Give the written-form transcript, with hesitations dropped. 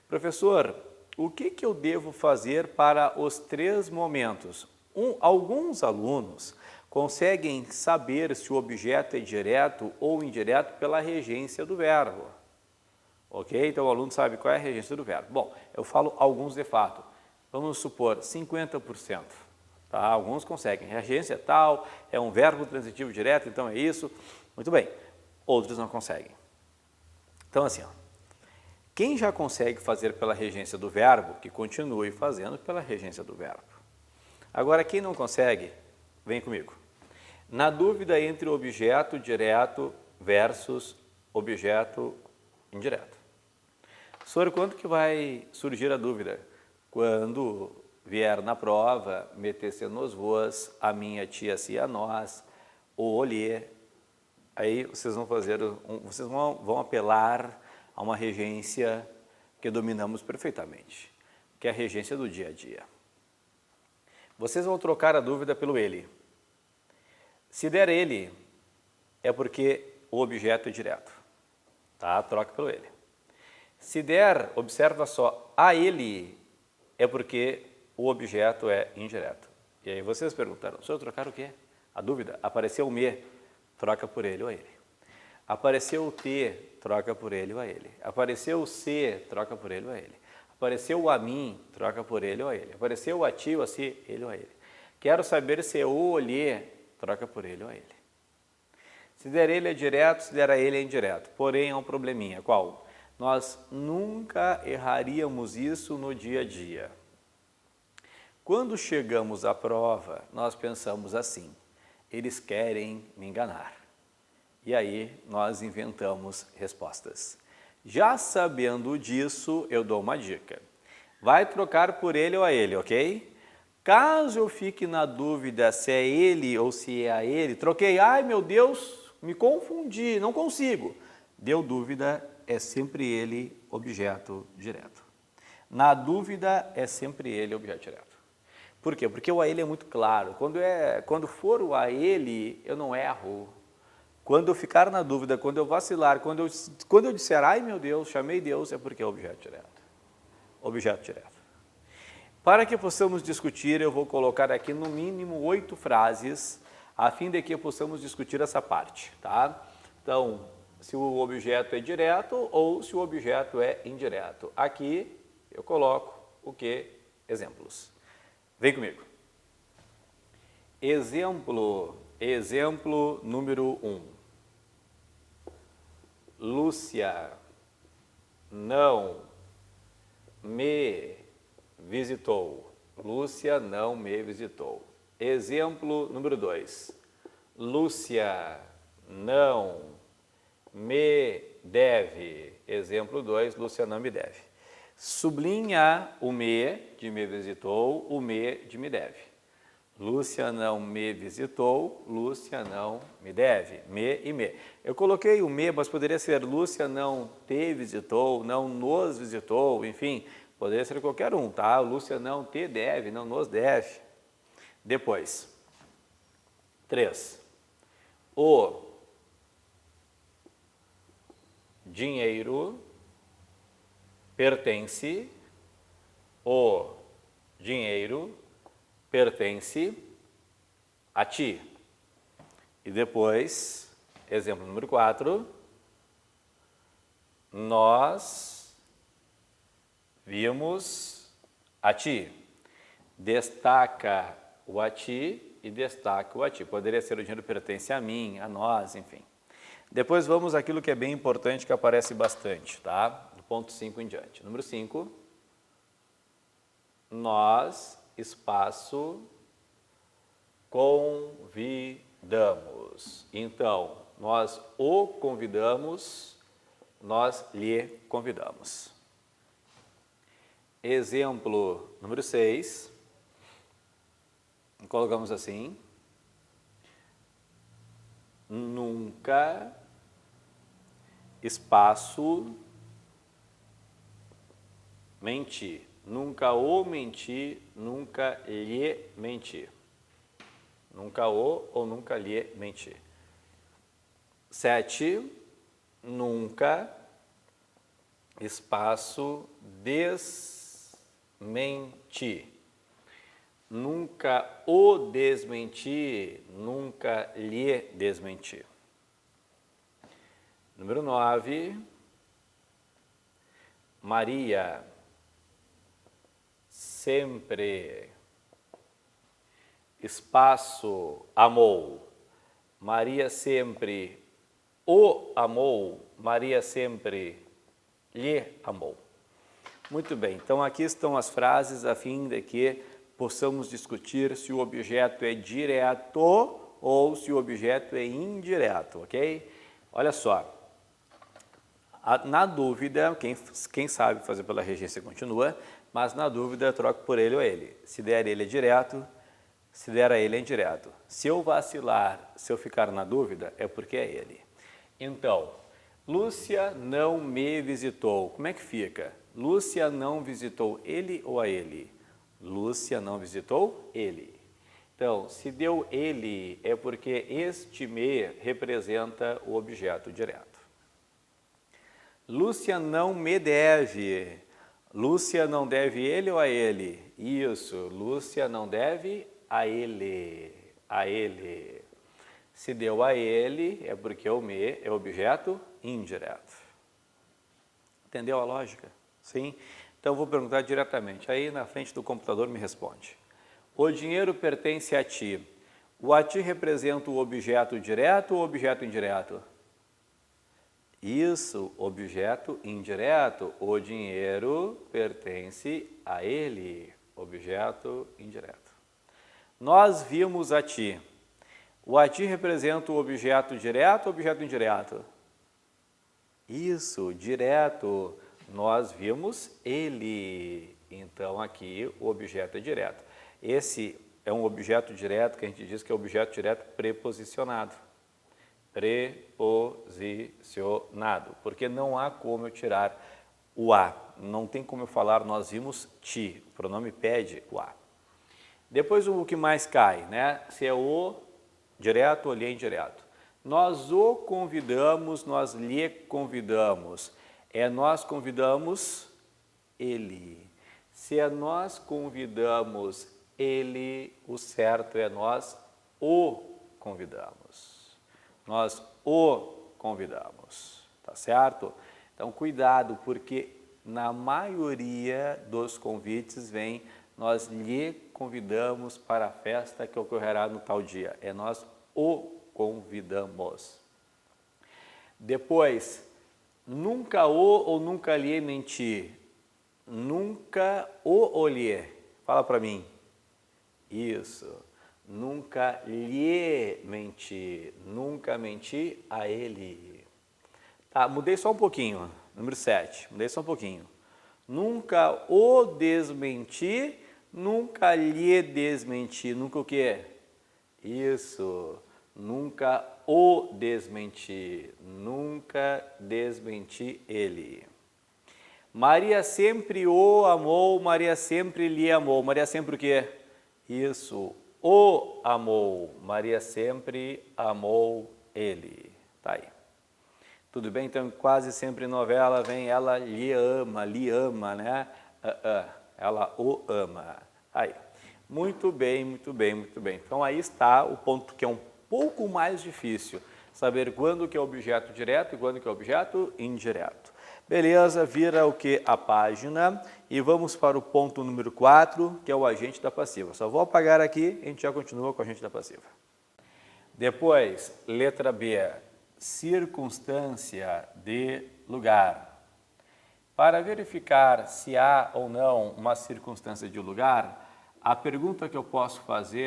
Professor, o que eu devo fazer para os três momentos? Alguns alunos conseguem saber se o objeto é direto ou indireto pela regência do verbo. Ok? Então o aluno sabe qual é a regência do verbo. Bom, eu falo alguns de fato. Vamos supor 50%. Tá? Alguns conseguem. Regência é tal, é um verbo transitivo direto, então é isso. Muito bem. Outros não conseguem. Então assim, ó, quem já consegue fazer pela regência do verbo, que continue fazendo pela regência do verbo. Agora, quem não consegue, vem comigo. Na dúvida entre objeto direto versus objeto indireto. Sobre quando que vai surgir a dúvida? Quando vier na prova, meter-se nos vós, a minha tia se a nós, o olhê. Aí vocês vão fazer, vocês vão apelar a uma regência que dominamos perfeitamente, que é a regência do dia a dia. Vocês vão trocar a dúvida pelo ele. Se der ele, é porque o objeto é direto. Tá? Troca pelo ele. Se der, observa só, a ele, é porque o objeto é indireto. E aí vocês perguntaram, se eu trocar o quê? A dúvida, apareceu o me, troca por ele ou a ele. Apareceu o te, troca por ele ou a ele. Apareceu o se, troca por ele ou a ele. Apareceu o a mim, troca por ele ou a ele. Apareceu o a ti ou a si, ele ou a ele. Quero saber se é o ou lhe, troca por ele ou a ele. Se der ele é direto, se der a ele é indireto. Porém, há um probleminha. Qual? Nós nunca erraríamos isso no dia a dia. Quando chegamos à prova, nós pensamos assim, eles querem me enganar. E aí nós inventamos respostas. Já sabendo disso, eu dou uma dica. Vai trocar por ele ou a ele, ok? Caso eu fique na dúvida se é ele ou se é a ele, troquei, ai meu Deus, me confundi, não consigo. Deu dúvida, é sempre ele objeto direto. Na dúvida, é sempre ele objeto direto. Por quê? Porque o a ele é muito claro. Quando for o a ele, eu não erro. Quando eu ficar na dúvida, quando eu vacilar, quando eu disser, ai meu Deus, chamei Deus, é porque é objeto direto. Objeto direto. Para que possamos discutir, eu vou colocar aqui no mínimo 8 frases, a fim de que possamos discutir essa parte, tá? Então, se o objeto é direto ou se o objeto é indireto. Aqui eu coloco o que? Exemplos. Vem comigo. Exemplo número 1. Lúcia não me visitou. Lúcia não me visitou. Exemplo número 2. Lúcia não me deve. Exemplo 2. Lúcia não me deve. Sublinha o me de me visitou, o me de me deve. Lúcia não me visitou, Lúcia não me deve. Me e me. Eu coloquei o me, mas poderia ser Lúcia não te visitou, não nos visitou, enfim, poderia ser qualquer um, tá? Lúcia não te deve, não nos deve. Depois, 3. O dinheiro pertence, o dinheiro pertence a ti. E depois, exemplo número 4, nós vimos a ti. Destaca o a ti e destaca o a ti. Poderia ser o dinheiro pertence a mim, a nós, enfim. Depois vamos àquilo que é bem importante, que aparece bastante, tá? Do ponto 5 em diante. Número 5, nós, espaço, convidamos. Então, nós o convidamos, nós lhe convidamos. Exemplo número 6, colocamos assim, nunca, espaço, menti. Nunca o menti, nunca lhe menti. Nunca o ou nunca lhe menti. 7, nunca, espaço, desmentir. Nunca o desmenti, nunca lhe desmenti. Número 9, Maria sempre, espaço, amou. Maria sempre o amou, Maria sempre lhe amou. Muito bem, então aqui estão as frases a fim de que possamos discutir se o objeto é direto ou se o objeto é indireto, ok? Olha só, na dúvida, quem sabe fazer pela regência continua, mas na dúvida troco por ele ou ele. Se der ele é direto, se der a ele é indireto. Se eu vacilar, se eu ficar na dúvida, é porque é ele. Então, Lúcia não me visitou. Como é que fica? Lúcia não visitou ele ou a ele? Lúcia não visitou ele. Então, se deu ele, é porque este me representa o objeto direto. Lúcia não me deve. Lúcia não deve ele ou a ele? Isso, Lúcia não deve a ele. A ele. Se deu a ele, é porque o me é objeto indireto. Entendeu a lógica? Sim? Então, vou perguntar diretamente. Aí, na frente do computador, me responde. O dinheiro pertence a ti. O a ti representa o objeto direto ou objeto indireto? Isso, objeto indireto. O dinheiro pertence a ele. Objeto indireto. Nós vimos a ti. O a ti representa o objeto direto ou objeto indireto? Isso, direto. Nós vimos ele. Então, aqui o objeto é direto. Esse é um objeto direto que a gente diz que é objeto direto preposicionado. Preposicionado. Porque não há como eu tirar o a. Não tem como eu falar nós vimos ti. O pronome pede o a. Depois o que mais cai, né? Se é o direto ou lhe indireto. Nós o convidamos, nós lhe convidamos. É nós convidamos ele. Se é nós convidamos ele, o certo é nós o convidamos. Nós o convidamos, tá certo? Então, cuidado, porque na maioria dos convites vem nós lhe convidamos para a festa que ocorrerá no tal dia. É nós o convidamos. Depois, nunca o ou nunca lhe menti. Nunca o ou lhe. Fala para mim. Isso. Nunca lhe menti. Nunca menti a ele. Tá, mudei só um pouquinho. Número 7. Mudei só um pouquinho. Nunca o desmenti. Nunca lhe desmenti. Nunca o quê? Isso. Nunca o desmenti. Nunca desmenti ele. Maria sempre o amou, Maria sempre lhe amou. Maria sempre o quê? Isso. O amou. Maria sempre amou ele. Tá aí. Tudo bem? Então, quase sempre em novela vem ela lhe ama, né? Ela o ama. Aí. Muito bem, muito bem, muito bem. Então, aí está o ponto que é um pouco mais difícil. Saber quando que é objeto direto e quando que é objeto indireto. Beleza, vira o que? A página. E vamos para o ponto número 4, que é o agente da passiva. Só vou apagar aqui e a gente já continua com o agente da passiva. Depois, letra B. Circunstância de lugar. Para verificar se há ou não uma circunstância de lugar, a pergunta que eu posso fazer